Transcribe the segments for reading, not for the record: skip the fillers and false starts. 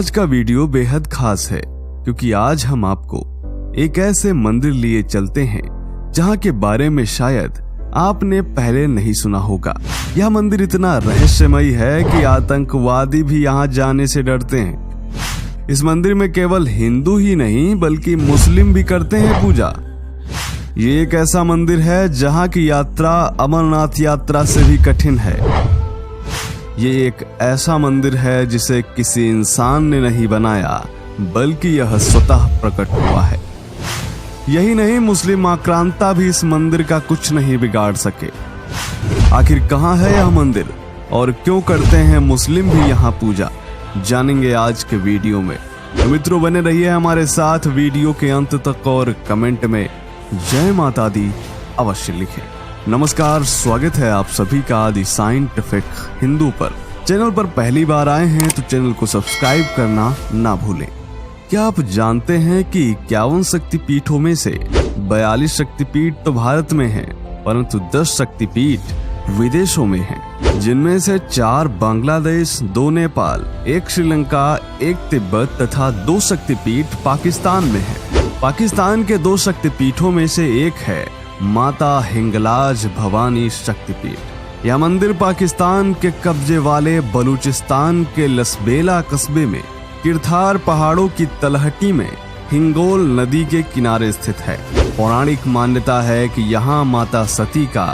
आज का वीडियो बेहद खास है क्योंकि आज हम आपको एक ऐसे मंदिर लिए चलते हैं जहां के बारे में शायद आपने पहले नहीं सुना होगा। यह मंदिर इतना रहस्यमयी है कि आतंकवादी भी यहां जाने से डरते हैं। इस मंदिर में केवल हिंदू ही नहीं बल्कि मुस्लिम भी करते हैं पूजा। ये एक ऐसा मंदिर है जहां की यात्रा अमरनाथ यात्रा से भी कठिन है। ये एक ऐसा मंदिर है जिसे किसी इंसान ने नहीं बनाया बल्कि यह स्वतः प्रकट हुआ है। यही नहीं, मुस्लिम आक्रांता भी इस मंदिर का कुछ नहीं बिगाड़ सके। आखिर कहां है यह मंदिर और क्यों करते हैं मुस्लिम भी यहां पूजा, जानेंगे आज के वीडियो में। तो मित्रों, बने रहिए हमारे साथ वीडियो के अंत तक और कमेंट में जय माता दी अवश्य लिखें। नमस्कार, स्वागत है आप सभी का दी साइंटिफिक हिंदू पर। चैनल पर पहली बार आए हैं तो चैनल को सब्सक्राइब करना ना भूलें। क्या आप जानते हैं कि 51 शक्तिपीठों में से 42 शक्तिपीठ तो भारत में हैं, परंतु 10 शक्तिपीठ विदेशों में हैं, जिनमें से 4 बांग्लादेश, 2 नेपाल, 1 श्रीलंका, 1 तिब्बत तथा 2 शक्तिपीठ पाकिस्तान में हैं। पाकिस्तान के 2 शक्तिपीठों में से एक है माता हिंगलाज भवानी शक्तिपीठ। यह मंदिर पाकिस्तान के कब्जे वाले बलूचिस्तान के लसबेला कस्बे में किरथार पहाड़ों की तलहटी में हिंगोल नदी के किनारे स्थित है। पौराणिक मान्यता है कि यहाँ माता सती का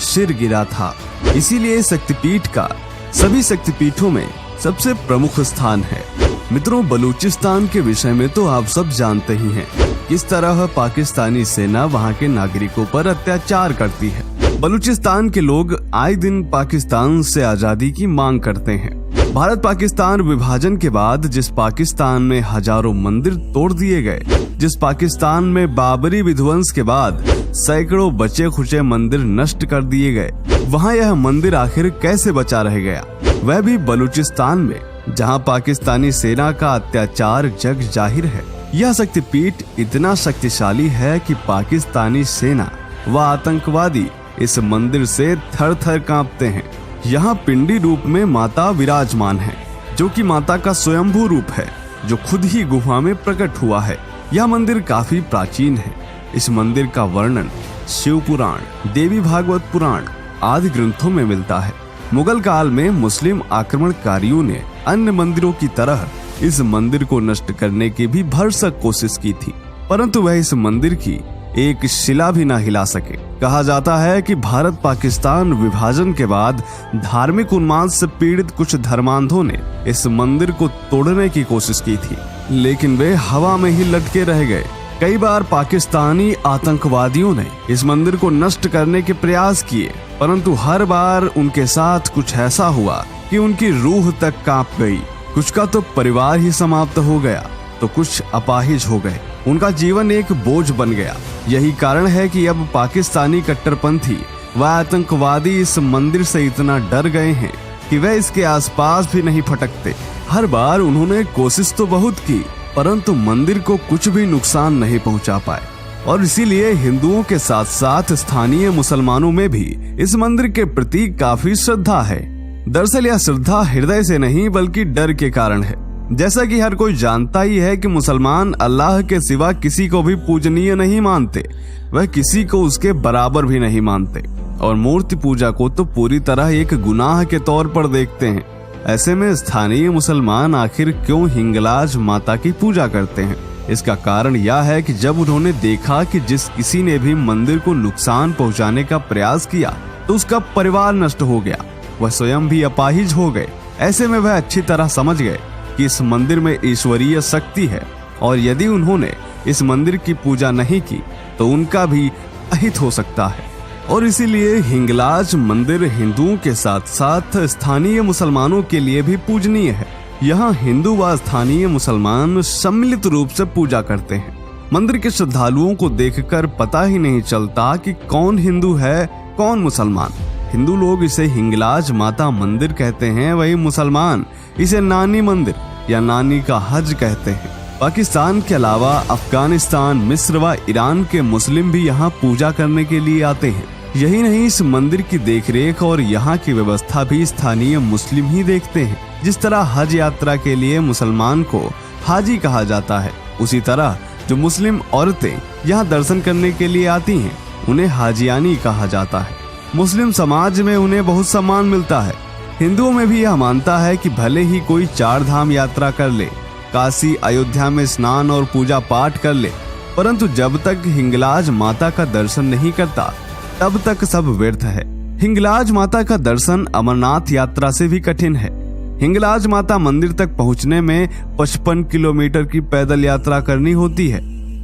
सिर गिरा था, इसीलिए शक्तिपीठ का सभी शक्तिपीठों में सबसे प्रमुख स्थान है। मित्रों, बलूचिस्तान के विषय में तो आप सब जानते ही हैं किस तरह पाकिस्तानी सेना वहां के नागरिकों पर अत्याचार करती है। बलूचिस्तान के लोग आए दिन पाकिस्तान से आजादी की मांग करते हैं। भारत पाकिस्तान विभाजन के बाद जिस पाकिस्तान में हजारों मंदिर तोड़ दिए गए, जिस पाकिस्तान में बाबरी विध्वंस के बाद सैकड़ों बचे खुचे मंदिर नष्ट कर दिए गए, वहां यह मंदिर आखिर कैसे बचा रह गया, वह भी बलूचिस्तान में, जहां पाकिस्तानी सेना का अत्याचार जग जाहिर है। यह शक्तिपीठ इतना शक्तिशाली है कि पाकिस्तानी सेना व आतंकवादी इस मंदिर से थर थर कांपते हैं। यहाँ पिंडी रूप में माता विराजमान है, जो कि माता का स्वयंभू रूप है, जो खुद ही गुफा में प्रकट हुआ है। यह मंदिर काफी प्राचीन है। इस मंदिर का वर्णन शिव पुराण, देवी भागवत पुराण आदि ग्रंथों में मिलता है। मुगल काल में मुस्लिम आक्रमणकारियों ने अन्य मंदिरों की तरह इस मंदिर को नष्ट करने की भी भरसक कोशिश की थी, परंतु वह इस मंदिर की एक शिला भी ना हिला सके। कहा जाता है कि भारत पाकिस्तान विभाजन के बाद धार्मिक उन्माद से पीड़ित कुछ धर्मांधों ने इस मंदिर को तोड़ने की कोशिश की थी, लेकिन वे हवा में ही लटके रह गए। कई बार पाकिस्तानी आतंकवादियों ने इस मंदिर को नष्ट करने के प्रयास किए, परंतु हर बार उनके साथ कुछ ऐसा हुआ कि उनकी रूह तक कांप गई। कुछ का तो परिवार ही समाप्त हो गया, तो कुछ अपाहिज हो गए। उनका जीवन एक बोझ बन गया। यही कारण है कि अब पाकिस्तानी कट्टरपंथी व आतंकवादी इस मंदिर से इतना डर गए हैं कि वे इसके आसपास भी नहीं फटकते। हर बार उन्होंने कोशिश तो बहुत की, परंतु मंदिर को कुछ भी नुकसान नहीं पहुंचा पाए, और इसीलिए हिंदुओं के साथ साथ स्थानीय मुसलमानों में भी इस मंदिर के प्रति काफी श्रद्धा है। दरअसल यह श्रद्धा हृदय से नहीं बल्कि डर के कारण है। जैसा कि हर कोई जानता ही है कि मुसलमान अल्लाह के सिवा किसी को भी पूजनीय नहीं मानते, वह किसी को उसके बराबर भी नहीं मानते, और मूर्ति पूजा को तो पूरी तरह एक गुनाह के तौर पर देखते हैं। ऐसे में स्थानीय मुसलमान आखिर क्यों हिंगलाज माता की पूजा करते हैं? इसका कारण यह है कि जब उन्होंने देखा कि जिस किसी ने भी मंदिर को नुकसान पहुंचाने का प्रयास किया तो उसका परिवार नष्ट हो गया, वह स्वयं भी अपाहिज हो गए। ऐसे में वह अच्छी तरह समझ गए कि इस मंदिर में ईश्वरीय शक्ति है, और यदि उन्होंने इस मंदिर की पूजा नहीं की तो उनका भी अहित हो सकता है। और इसीलिए हिंगलाज मंदिर हिंदुओं के साथ साथ स्थानीय मुसलमानों के लिए भी पूजनीय है। यहाँ हिंदू व स्थानीय मुसलमान सम्मिलित रूप से पूजा करते हैं। मंदिर के श्रद्धालुओं को देखकर पता ही नहीं चलता कि कौन हिंदू है कौन मुसलमान। हिंदू लोग इसे हिंगलाज माता मंदिर कहते हैं, वही मुसलमान इसे नानी मंदिर या नानी का हज कहते हैं। पाकिस्तान के अलावा अफगानिस्तान, मिस्र व ईरान के मुस्लिम भी यहाँ पूजा करने के लिए आते हैं। यही नहीं, इस मंदिर की देखरेख और यहाँ की व्यवस्था भी स्थानीय मुस्लिम ही देखते हैं। जिस तरह हज यात्रा के लिए मुसलमान को हाजी कहा जाता है, उसी तरह जो मुस्लिम औरतें यहाँ दर्शन करने के लिए आती हैं उन्हें हाजियानी कहा जाता है। मुस्लिम समाज में उन्हें बहुत सम्मान मिलता है। हिंदुओं में भी यह मानता है कि भले ही कोई 4 धाम यात्रा कर ले, काशी अयोध्या में स्नान और पूजा पाठ कर ले, परंतु जब तक हिंगलाज माता का दर्शन नहीं करता तब तक सब व्यर्थ है। हिंगलाज माता का दर्शन अमरनाथ यात्रा से भी कठिन है। हिंगलाज माता मंदिर तक पहुंचने में 55 किलोमीटर की पैदल यात्रा करनी होती है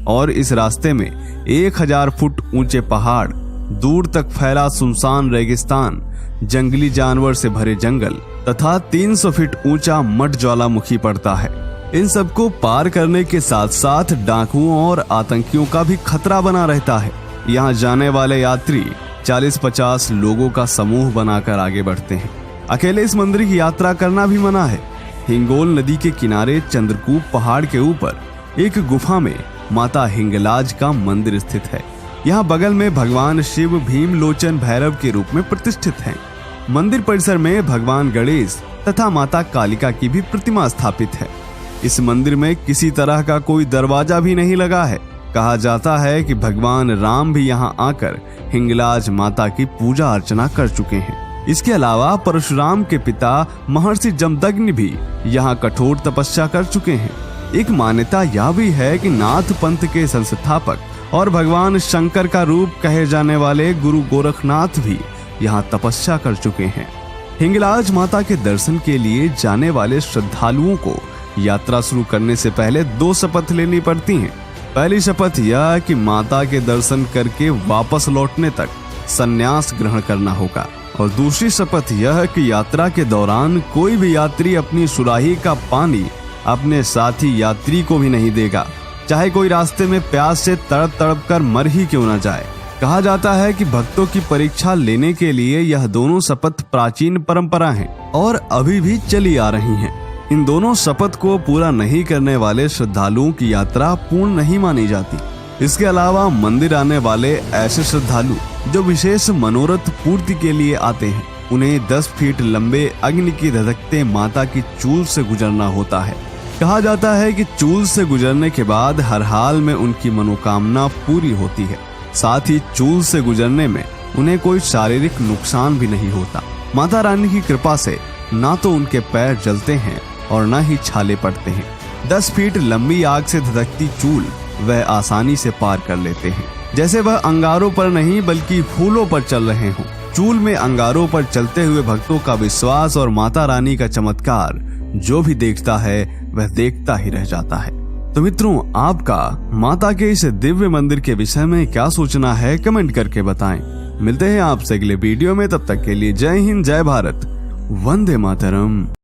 और इस रास्ते में 1000 फुट ऊंचे पहाड़, दूर तक फैला सुनसान रेगिस्तान, जंगली जानवर से भरे जंगल तथा 300 फीट ऊंचा मठ ज्वालामुखी पड़ता है। इन सबको पार करने के साथ साथ डाकुओं और आतंकियों का भी खतरा बना रहता है। यहाँ जाने वाले यात्री 40-50 लोगों का समूह बनाकर आगे बढ़ते हैं। अकेले इस मंदिर की यात्रा करना भी मना है। हिंगोल नदी के किनारे चंद्रकूप पहाड़ के ऊपर एक गुफा में माता हिंगलाज का मंदिर स्थित है। यहाँ बगल में भगवान शिव भीमलोचन भैरव के रूप में प्रतिष्ठित हैं। मंदिर परिसर में भगवान गणेश तथा माता कालिका की भी प्रतिमा स्थापित है। इस मंदिर में किसी तरह का कोई दरवाजा भी नहीं लगा है। कहा जाता है कि भगवान राम भी यहाँ आकर हिंगलाज माता की पूजा अर्चना कर चुके हैं। इसके अलावा परशुराम के पिता महर्षि जमदग्नि भी यहाँ कठोर तपस्या कर चुके हैं। एक मान्यता यह भी है कि नाथ पंथ के संस्थापक और भगवान शंकर का रूप कहे जाने वाले गुरु गोरखनाथ भी यहाँ तपस्या कर चुके हैं। हिंगलाज माता के दर्शन के लिए जाने वाले श्रद्धालुओं को यात्रा शुरू करने से पहले 2 शपथ लेनी पड़ती हैं। पहली शपथ यह कि माता के दर्शन करके वापस लौटने तक संन्यास ग्रहण करना होगा और दूसरी शपथ यह कि यात्रा के दौरान कोई भी यात्री अपनी सुराही का पानी अपने साथी यात्री को भी नहीं देगा, चाहे कोई रास्ते में प्यास से तड़प तड़प कर मर ही क्यों न जाए। कहा जाता है कि भक्तों की परीक्षा लेने के लिए यह दोनों शपथ प्राचीन परंपरा हैं और अभी भी चली आ रही हैं। इन दोनों शपथ को पूरा नहीं करने वाले श्रद्धालुओं की यात्रा पूर्ण नहीं मानी जाती। इसके अलावा मंदिर आने वाले ऐसे श्रद्धालु जो विशेष मनोरथ पूर्ति के लिए आते हैं, उन्हें 10 फीट लंबे अग्नि की धधकते माता की चूल से गुजरना होता है। कहा जाता है कि चूल से गुजरने के बाद हर हाल में उनकी मनोकामना पूरी होती है। साथ ही चूल से गुजरने में उन्हें कोई शारीरिक नुकसान भी नहीं होता। माता रानी की कृपा से ना तो उनके पैर जलते हैं और न ही छाले पड़ते हैं। 10 फीट लंबी आग से धधकती चूल वह आसानी से पार कर लेते हैं, जैसे वह अंगारों पर नहीं बल्कि फूलों पर चल रहे हों। चूल में अंगारों पर चलते हुए भक्तों का विश्वास और माता रानी का चमत्कार जो भी देखता है वह देखता ही रह जाता है। तो मित्रों, आपका माता के इस दिव्य मंदिर के विषय में क्या सोचना है, कमेंट करके बताएं। मिलते हैं आपसे अगले वीडियो में, तब तक के लिए जय हिंद, जय भारत, वंदे मातरम।